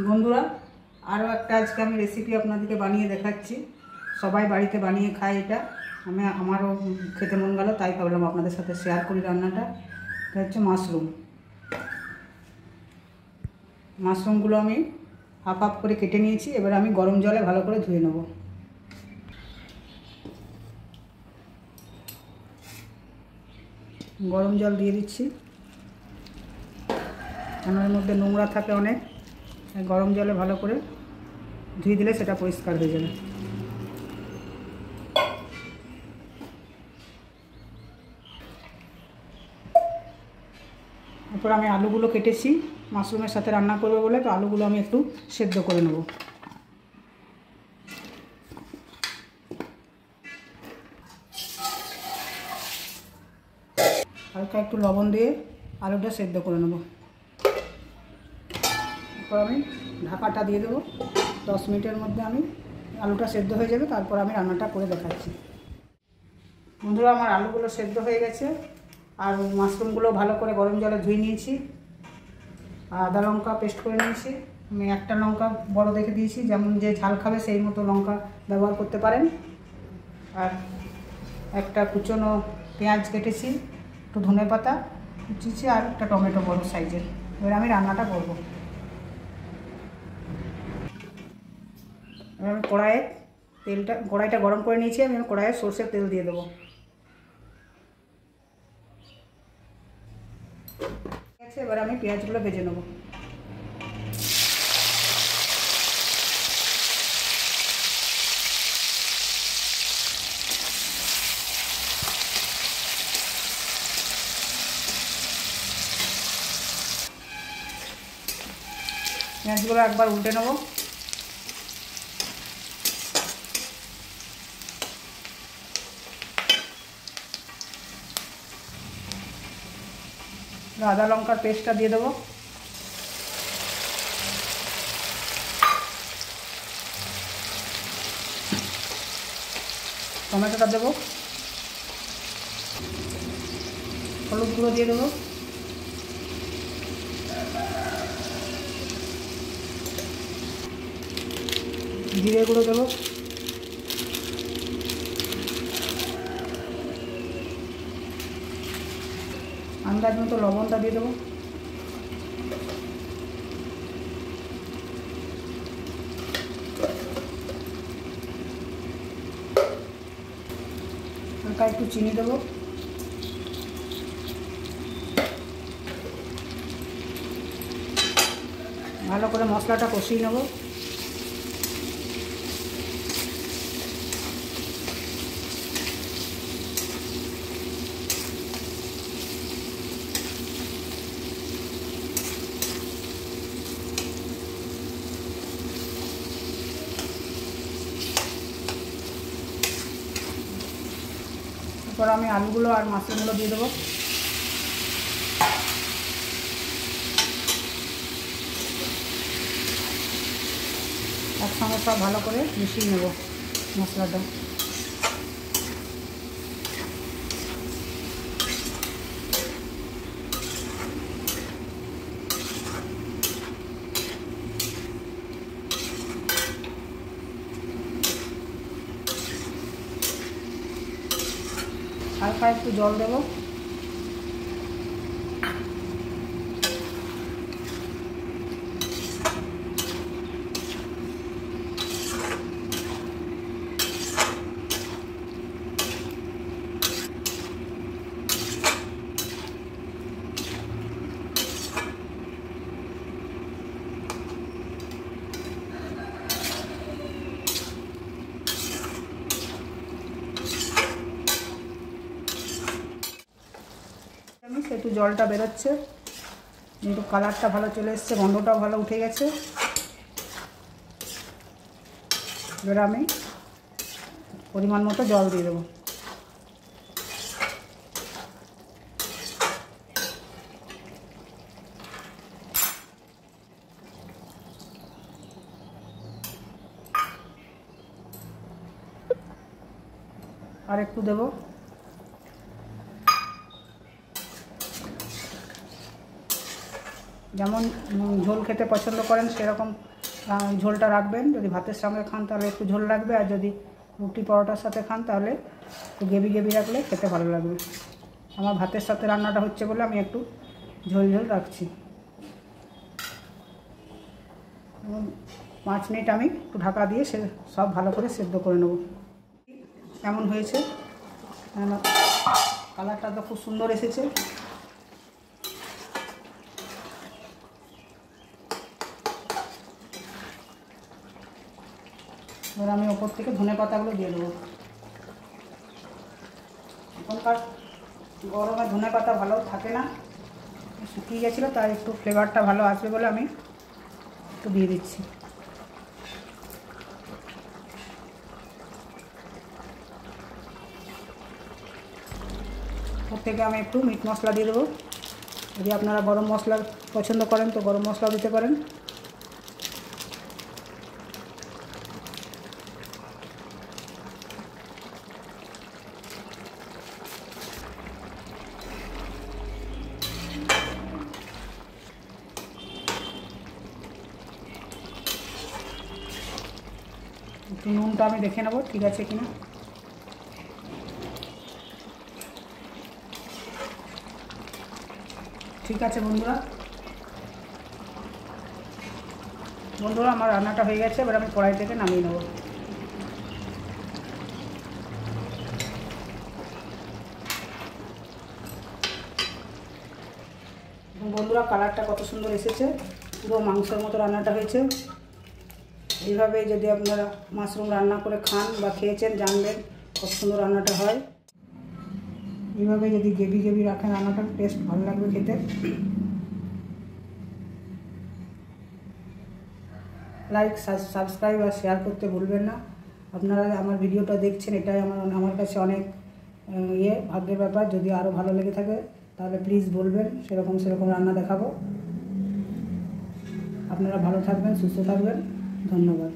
বন্ধুরা আরও একটা আজকে আমি রেসিপি আপনাদেরকে বানিয়ে দেখাচ্ছি। সবাই বাড়িতে বানিয়ে খায় এটা, আমারও খেতে মন গেল, তাই ভাবলাম আপনাদের সাথে শেয়ার করি রান্নাটা। এটা হচ্ছে মাশরুমগুলো আমি হাফ হাফ করে কেটে নিয়েছি। এবার আমি গরম জলে ভালো করে ধুয়ে নেব। গরম জল দিয়ে দিচ্ছি, কারণ এর মধ্যে নোংরা থাকে অনেক। গরম জলে ভালো করে ধুয়ে দিলে সেটা পরিষ্কার হয়ে যাবে। তারপর আমি আলুগুলো কেটেছি, মাশরুমের সাথে রান্না করবো বলে, তো আলুগুলো আমি একটু সেদ্ধ করে নেব। হালকা একটু লবণ দিয়ে আলুটা সেদ্ধ করে নেব। তারপর আমি ঢাকাটা দিয়ে দেবো। 10 মিনিটের মধ্যে আলুটা সেদ্ধ হয়ে যাবে, তারপর আমি রান্নাটা করে দেখাচ্ছি। বন্ধুরা আমার আলুগুলো সেদ্ধ হয়ে গেছে, আর মাশরুমগুলো ভালো করে গরম জলে ধুয়ে নিয়েছি। আদা লঙ্কা পেস্ট করে নিয়েছি। আমি একটা লঙ্কা বড় দেখে দিয়েছি, যেমন যে ঝাল খাবে সেই মতো লঙ্কা ব্যবহার করতে পারেন। আর একটা কুচনো পেঁয়াজ কেটেছি, একটু ধনে পাতা কুচিয়েছি, আর একটা টমেটো বড় সাইজের। এবার আমি রান্নাটা করব। এবার আমি কড়াইটা গরম করে নিয়েছি। আমি কড়াইয়ে সরষের তেল দিয়ে দেবো। এবার আমি পেঁয়াজগুলো ভেজে নেব। পেঁয়াজগুলো একবার উল্টে নেব। আদা লঙ্কার পেস্টটা দিয়ে দেবো। টমেটোটা দেবো। হলুদ গুঁড়ো দিয়ে দেবো। জিরে গুঁড়ো দেবো। আন্দাজ মতো লবণটা দিয়ে দেবো। হালকা একটু চিনি দেবো। ভালো করে মশলাটা কষিয়ে নেব। তারপর আমি আলুগুলো আর মাশরুমগুলো দিয়ে দেবো। একসঙ্গে সব ভালো করে মিশিয়ে নেব মশলাটা। হালকা একটু জল দেবো। একটু জলটা বেরোচ্ছে, কিন্তু কালারটা ভালো চলে এসছে, গন্ধটাও ভালো উঠে গেছে। এবার আমি পরিমাণ মতো জল দিয়ে দেবো। আর একটু দেবো। যেমন ঝোল খেতে পছন্দ করেন সেরকম ঝোলটা রাখবেন। যদি ভাতের সঙ্গে খান তাহলে একটু ঝোল লাগবে, আর যদি রুটি পরোটার সাথে খান তাহলে একটু গ্রেভি গ্রেভি রাখলে খেতে ভালো লাগবে। আমার ভাতের সাথে রান্নাটা হচ্ছে বলে আমি একটু ঝোল ঝোল রাখছি। 5 মিনিট আমি একটু ঢাকা দিয়ে সব ভালো করে সেদ্ধ করে নেব। এমন হয়েছে, কালারটা তো খুব সুন্দর এসেছে। এবার আমি ওপর থেকে ধনে পাতাগুলো দিয়ে দেবো। এখনকার গরমে ধনে পাতা ভালো থাকে না, শুকিয়ে গেছিলো, তাই একটু ফ্লেভারটা ভালো আসবে বলে আমি একটু দিয়ে দিচ্ছি। ওর থেকে আমি একটু মিট মশলা দিয়ে দেবো। যদি আপনারা গরম মশলা পছন্দ করেন তো গরম মশলাও দিতে পারেন। একটু নুনটা আমি দেখে নেব ঠিক আছে কিনা। ঠিক আছে বন্ধুরা, আমার রান্নাটা হয়ে গেছে। এবার আমি কড়াই থেকে নামিয়ে নেব। বন্ধুরা কালারটা কত সুন্দর এসেছে, পুরো মাংসের মতো রান্নাটা হয়েছে। এইভাবে যদি আপনারা মাশরুম রান্না করে খান বা খেয়েছেন জানবেন কত সুন্দর রান্নাটা হয়। এইভাবে যদি গ্রেভি গ্রেভি রাখেন রান্নাটার টেস্ট ভালো লাগবে খেতে। লাইক সাবস্ক্রাইব আর শেয়ার করতে ভুলবেন না। আপনারা আমার ভিডিওটা দেখছেন, এটাই আমার কাছে অনেক ভাগ্যের ব্যাপার। যদি আরও ভালো লেগে থাকে তাহলে প্লিজ বলবেন, সেরকম রান্না দেখাবো। আপনারা ভালো থাকবেন, সুস্থ থাকবেন। ধন্যবাদ।